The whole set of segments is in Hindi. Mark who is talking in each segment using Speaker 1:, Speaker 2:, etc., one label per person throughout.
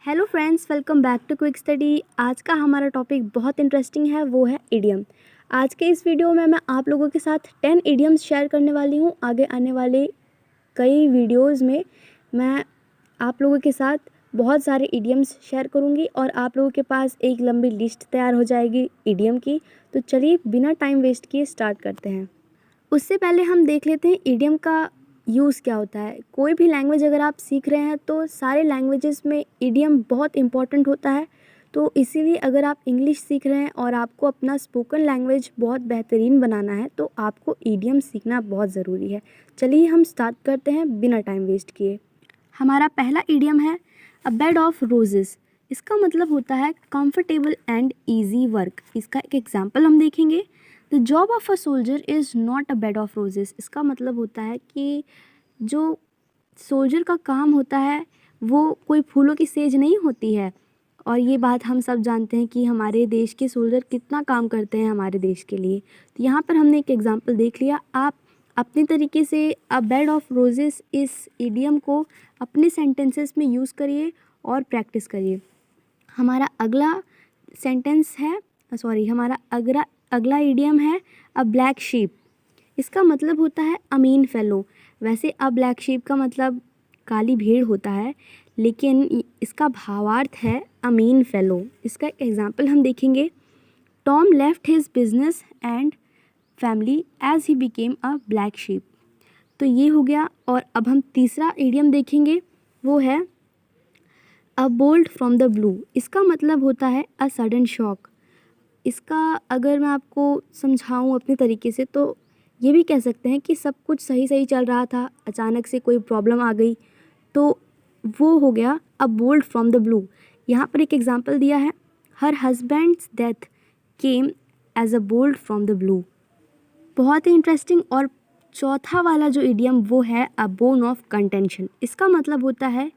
Speaker 1: Hello friends, welcome back to Quick Study. आज का हमारा टॉपिक बहुत इंटरेस्टिंग है, वो है इडियम। आज के इस वीडियो में मैं आप लोगों के साथ 10 इडियम्स शेयर करने वाली हूँ। आगे आने वाले कई वीडियोस में मैं आप लोगों के साथ बहुत सारे इडियम्स शेयर करूँगी और आप लोगों के पास एक लंबी लिस्ट तैयार हो जाएगी इडियम की। तो चलिए बिना टाइम वेस्ट किए स्टार्ट करते हैं। उससे पहले हम देख लेते हैं इडियम का यूज़ क्या होता है। कोई भी लैंग्वेज अगर आप सीख रहे हैं तो सारे लैंग्वेजेस में इडियम बहुत इम्पॉर्टेंट होता है। तो इसीलिए अगर आप इंग्लिश सीख रहे हैं और आपको अपना स्पोकन लैंग्वेज बहुत बेहतरीन बनाना है तो आपको इडियम सीखना बहुत ज़रूरी है। चलिए हम स्टार्ट करते हैं बिना टाइम वेस्ट किए। हमारा पहला इडियम है अ बेड ऑफ रोजेस। इसका मतलब होता है कंफर्टेबल एंड ईजी वर्क। इसका एक एग्जाम्पल हम देखेंगे। The job of a soldier is not a bed of roses. इसका मतलब होता है कि जो सोल्जर का काम होता है वो कोई फूलों की सेज नहीं होती है। और ये बात हम सब जानते हैं कि हमारे देश के सोल्जर कितना काम करते हैं हमारे देश के लिए। तो यहाँ पर हमने एक एग्जांपल देख लिया। आप अपने तरीके से अ बेड ऑफ रोजेस इस इडियम को अपने सेंटेंसेस में यूज़ करिए और प्रैक्टिस करिए। हमारा अगला सेंटेंस है हमारा अगला इडियम है अ ब्लैक शीप। इसका मतलब होता है अ मीन फेलो। वैसे अ ब्लैक शीप का मतलब काली भेड़ होता है, लेकिन इसका भावार्थ है अ मीन फेलो। इसका एक एग्जाम्पल हम देखेंगे। Tom left his business and family as he became a black sheep. तो ये हो गया। और अब हम तीसरा इडियम देखेंगे, वो है अ बोल्ट फ्रॉम द ब्लू। इसका मतलब होता है अ सडन शॉक। इसका अगर मैं आपको समझाऊं अपने तरीके से तो ये भी कह सकते हैं कि सब कुछ सही सही चल रहा था, अचानक से कोई प्रॉब्लम आ गई, तो वो हो गया a bolt from the blue. यहाँ पर एक एग्जांपल दिया है, हर husband's death came as a bolt from the blue. बहुत ही इंटरेस्टिंग। और चौथा वाला जो इडियम वो है अ बोन ऑफ कंटेंशन। इसका मतलब होता है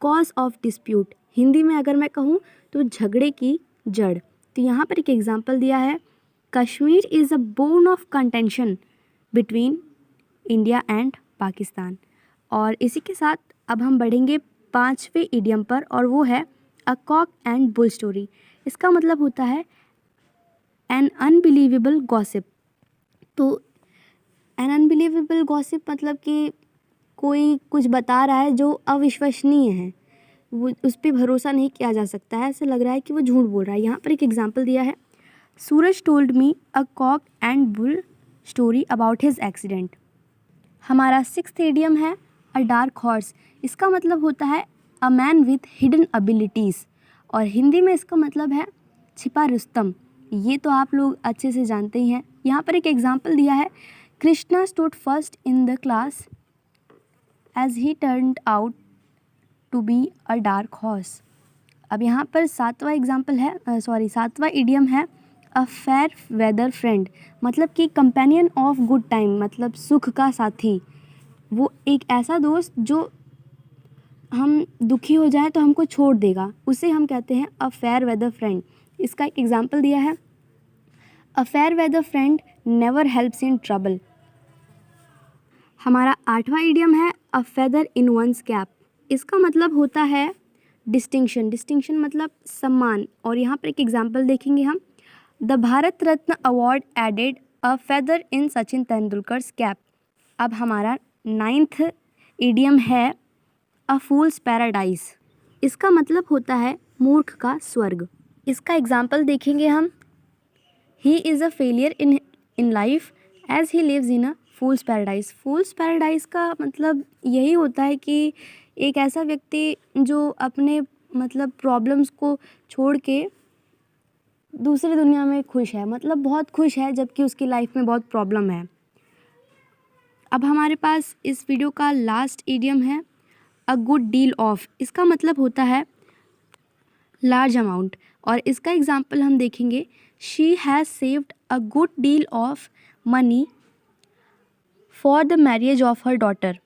Speaker 1: कॉज ऑफ डिस्प्यूट। हिंदी में अगर मैं कहूँ तो झगड़े की जड़। तो यहाँ पर एक एग्जांपल दिया है, Kashmir is a bone of contention between India and Pakistan. और इसी के साथ अब हम बढ़ेंगे पांचवें इडियम पर, और वो है अ कॉक एंड बुल स्टोरी। इसका मतलब होता है एन अनबिलीवेबल गॉसिप। तो एन अनबिलीवेबल गॉसिप मतलब कि कोई कुछ बता रहा है जो अविश्वसनीय है, वो उस पर भरोसा नहीं किया जा सकता है, ऐसा लग रहा है कि वो झूठ बोल रहा है। यहाँ पर एक एग्जांपल दिया है, Suraj told me a cock and bull story about his accident. हमारा सिक्स्थ इडियम है अ डार्क हॉर्स। इसका मतलब होता है a man with hidden abilities, और हिंदी में इसका मतलब है छिपा रुस्तम। ये तो आप लोग अच्छे से जानते ही हैं। यहाँ पर एक एग्जांपल दिया है, Krishna stood first in the class as he turned out to be a dark horse. अब यहाँ पर सातवां इडियम है अ फेयर वेदर फ्रेंड। मतलब कि कंपेनियन ऑफ गुड टाइम, मतलब सुख का साथी। वो एक ऐसा दोस्त जो हम दुखी हो जाए तो हमको छोड़ देगा, उसे हम कहते हैं अ फेयर वेदर फ्रेंड। इसका एक एग्जांपल दिया है, a fair weather friend never helps in trouble. हमारा आठवां इडियम है a feather in one's cap. इसका मतलब होता है डिस्टिंक्शन। डिस्टिंक्शन मतलब सम्मान। और यहाँ पर एक एग्जांपल देखेंगे हम, the Bharat Ratna award added a feather in Sachin Tendulkar's cap. अब हमारा नाइन्थ इडियम है अ फूल्स पैराडाइज। इसका मतलब होता है मूर्ख का स्वर्ग। इसका एग्जांपल देखेंगे हम, he is a failure in life as he lives in a fool's paradise. Fool's paradise का मतलब यही होता है कि एक ऐसा व्यक्ति जो अपने मतलब प्रॉब्लम्स को छोड़ के दूसरी दुनिया में खुश है, मतलब बहुत खुश है, जबकि उसकी लाइफ में बहुत प्रॉब्लम है। अब हमारे पास इस वीडियो का लास्ट इडियम है अ गुड डील ऑफ। इसका मतलब होता है लार्ज अमाउंट, और इसका एग्जांपल हम देखेंगे, she has saved a good deal of money for the marriage of her daughter.